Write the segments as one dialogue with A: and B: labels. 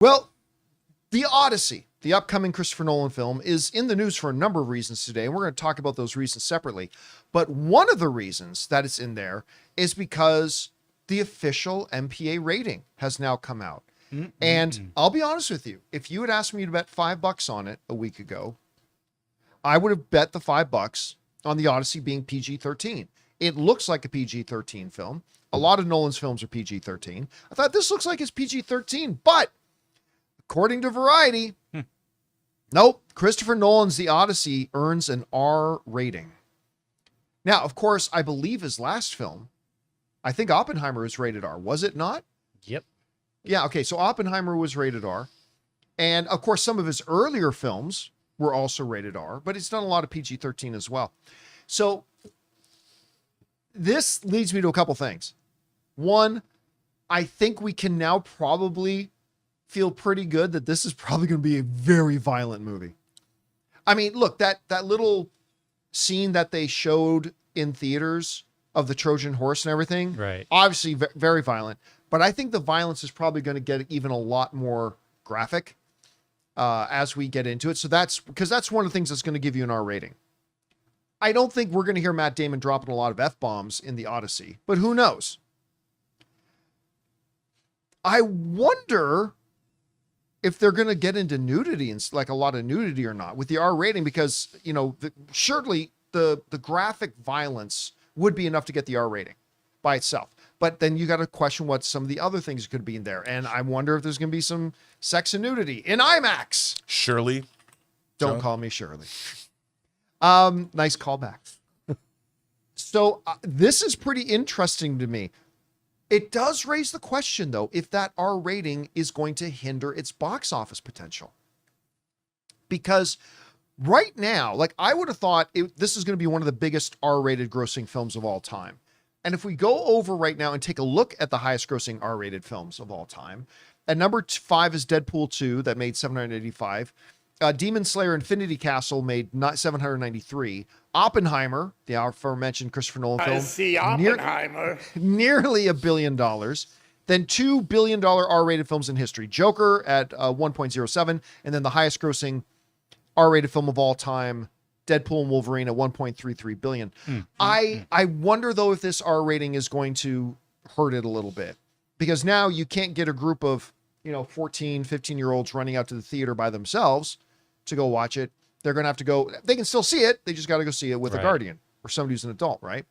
A: Well, the Odyssey, the upcoming Christopher Nolan film, is in the news for a number of reasons today, and we're going to talk about those reasons separately. But one of the reasons that it's in there is because the official MPA rating has now come out. And I'll be honest with you, if you had asked me to bet $5 on it a week ago, I would have bet the $5 on the Odyssey being PG-13. It looks like a PG-13 film. A lot of Nolan's films are PG-13. I thought this looks like it's PG-13, but according to Variety, nope, Christopher Nolan's The Odyssey earns an R rating. Now, of course, I believe his last film, I think Oppenheimer was rated R, was it not?
B: Yep.
A: Yeah, okay, so Oppenheimer was rated R. And, of course, some of his earlier films were also rated R, but he's done a lot of PG-13 as well. So this leads me to a couple things. One, I think we can now probably feel pretty good that this is probably going to be a very violent movie. I mean, look, that little scene that they showed in theaters of the Trojan horse and everything,
B: right?
A: Obviously very violent, but I think the violence is probably going to get even a lot more graphic as we get into it. So that's one of the things that's going to give you an R rating. I don't think we're going to hear Matt Damon dropping a lot of F-bombs in the Odyssey, but who knows? I wonder if they're going to get into nudity and like a lot of nudity or not with the R rating, because, you know, surely the graphic violence would be enough to get the R rating by itself. But then you got to question what some of the other things could be in there. And I wonder if there's going to be some sex and nudity in IMAX.
C: Shirley.
A: Don't
C: John?
A: call me Shirley. Nice callback. So this is pretty interesting to me. It does raise the question, though, if that R rating is going to hinder its box office potential. Because right now, like, I would have thought this is going to be one of the biggest R-rated grossing films of all time. And if we go over right now and take a look at the highest grossing R-rated films of all time, at number 5 is Deadpool 2, that made $785. Demon Slayer Infinity Castle made 793. Oppenheimer, the aforementioned Christopher Nolan film,
D: I see Oppenheimer.
A: nearly $1 billion. Then $2 billion R-rated films in history. Joker at 1.07, and then the highest grossing R-rated film of all time, Deadpool and Wolverine at 1.33 billion. I wonder, though, if this R rating is going to hurt it a little bit, because now you can't get a group of, 14, 15-year-olds running out to the theater by themselves to go watch it. They're going to have to go. They can still see it. They just got to go see it with a guardian or somebody who's an adult, right?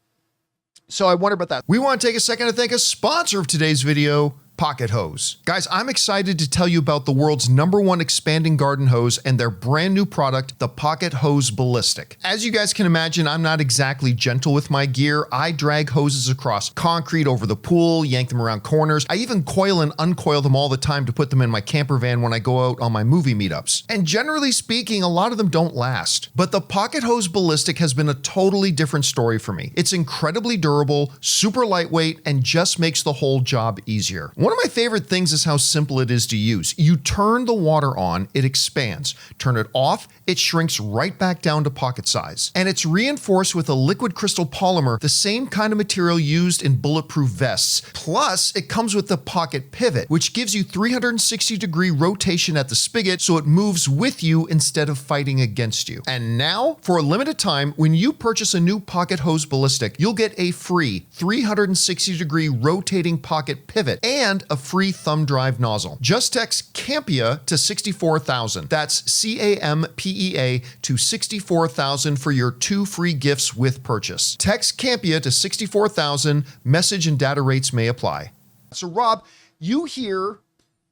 A: So I wonder about that. We want to take a second to thank a sponsor of today's video, Pocket Hose. Guys, I'm excited to tell you about the world's #1 expanding garden hose and their brand new product, the Pocket Hose Ballistic. As you guys can imagine, I'm not exactly gentle with my gear. I drag hoses across concrete over the pool, yank them around corners. I even coil and uncoil them all the time to put them in my camper van when I go out on my movie meetups. And generally speaking, a lot of them don't last. But the Pocket Hose Ballistic has been a totally different story for me. It's incredibly durable, super lightweight, and just makes the whole job easier. One of my favorite things is how simple it is to use. You turn the water on, it expands. Turn it off, it shrinks right back down to pocket size. And it's reinforced with a liquid crystal polymer, the same kind of material used in bulletproof vests. Plus, it comes with the pocket pivot, which gives you 360-degree rotation at the spigot, so it moves with you instead of fighting against you. And now, for a limited time, when you purchase a new Pocket Hose Ballistic, you'll get a free 360-degree rotating pocket pivot and a free thumb drive nozzle. Just text Campea to 64,000. That's CAMPEA to 64,000 for your 2 free gifts with purchase. Text Campea to 64,000. Message and data rates may apply. So Rob, you hear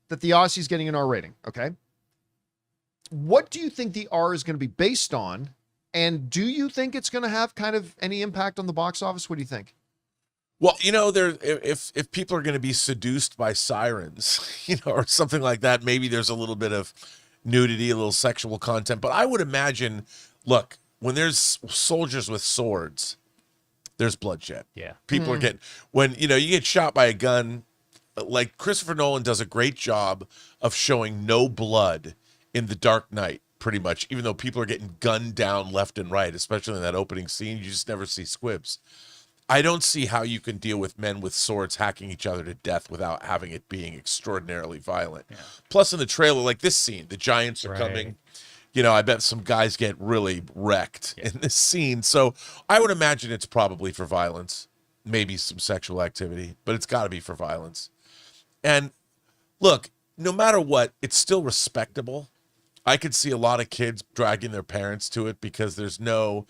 A: that the Odyssey is getting an R rating, okay? What do you think the R is going to be based on? And do you think it's going to have kind of any impact on the box office? What do you think?
C: Well, if people are going to be seduced by sirens, or something like that, maybe there's a little bit of nudity, a little sexual content. But I would imagine, look, when there's soldiers with swords, there's bloodshed.
B: Yeah.
C: People are getting, when, you get shot by a gun, like Christopher Nolan does a great job of showing no blood in The Dark Knight, pretty much, even though people are getting gunned down left and right, especially in that opening scene. You just never see squibs. I don't see how you can deal with men with swords hacking each other to death without having it being extraordinarily violent. Yeah. Plus, in the trailer, like this scene, the giants are coming. You know, I bet some guys get really wrecked in this scene. So I would imagine it's probably for violence, maybe some sexual activity, but it's got to be for violence. And look, no matter what, it's still respectable. I could see a lot of kids dragging their parents to it because it's not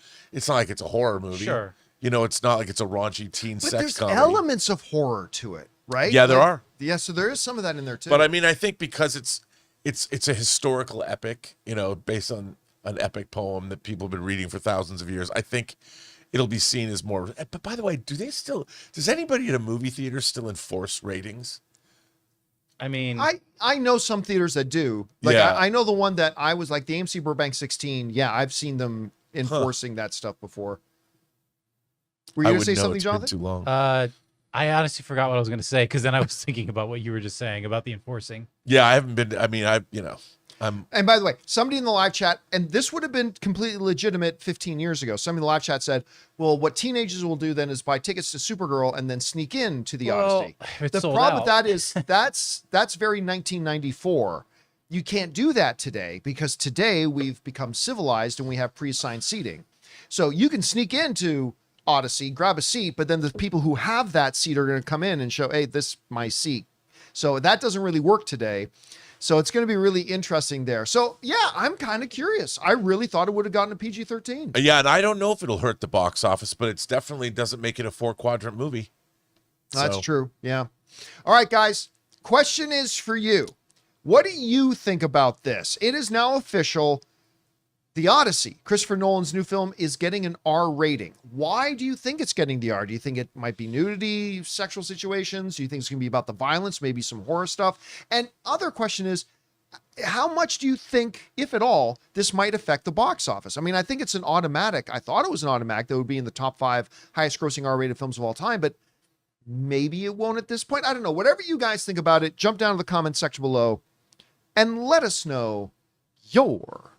C: like it's a horror movie.
B: Sure.
C: You know, it's not like it's a raunchy teen sex
A: there's
C: comedy.
A: elements of horror to it, right?
C: Yeah, there are.
A: Yeah, so there is some of that in there too.
C: But I mean, I think because it's a historical epic, you know, based on an epic poem that people have been reading for thousands of years, I think it'll be seen as more. But by the way, does anybody at a movie theater still enforce ratings?
B: I mean,
A: I know some theaters that do. Like
C: Yeah.
A: I know the one that I was like the AMC Burbank 16. Yeah, I've seen them enforcing that stuff before. Were you
C: I
A: going to
C: would
A: say
C: know,
A: something,
C: it's been
A: Jonathan?
C: too long.
B: I honestly forgot what I was going to say because then I was thinking about what you were just saying about the enforcing.
C: Yeah, I haven't been. I mean, I'm.
A: And by the way, somebody in the live chat, and this would have been completely legitimate 15 years ago. Somebody in the live chat said, well, what teenagers will do then is buy tickets to Supergirl and then sneak in to the Odyssey. The problem with that is that's very 1994. You can't do that today because today we've become civilized and we have pre-assigned seating. So you can sneak into Odyssey, grab a seat, but then the people who have that seat are going to come in and show, hey, this is my seat. So that doesn't really work today. So it's going to be really interesting there. So yeah, I'm kind of curious. I really thought it would have gotten a PG-13.
C: Yeah, and I don't know if it'll hurt the box office, but it's definitely doesn't make it a 4-quadrant movie.
A: That's true. Yeah. All right, guys. Question is for you. What do you think about this? It is now official. The Odyssey, Christopher Nolan's new film, is getting an R rating. Why do you think it's getting the R? Do you think it might be nudity, sexual situations? Do you think it's going to be about the violence, maybe some horror stuff? And other question is, how much do you think, if at all, this might affect the box office? I mean, I think it's an automatic. I thought it was an automatic that would be in the top 5 highest grossing R-rated films of all time, but maybe it won't at this point. I don't know. Whatever you guys think about it, jump down to the comments section below and let us know your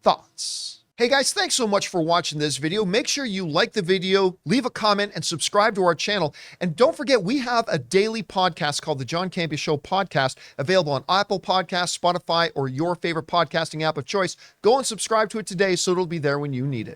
A: thoughts. Hey guys, thanks so much for watching this video. Make sure you like the video, leave a comment, and subscribe to our channel. And don't forget, we have a daily podcast called the John Campea Show podcast, available on Apple Podcasts, Spotify, or your favorite podcasting app of choice. Go and subscribe to it today so it'll be there when you need it.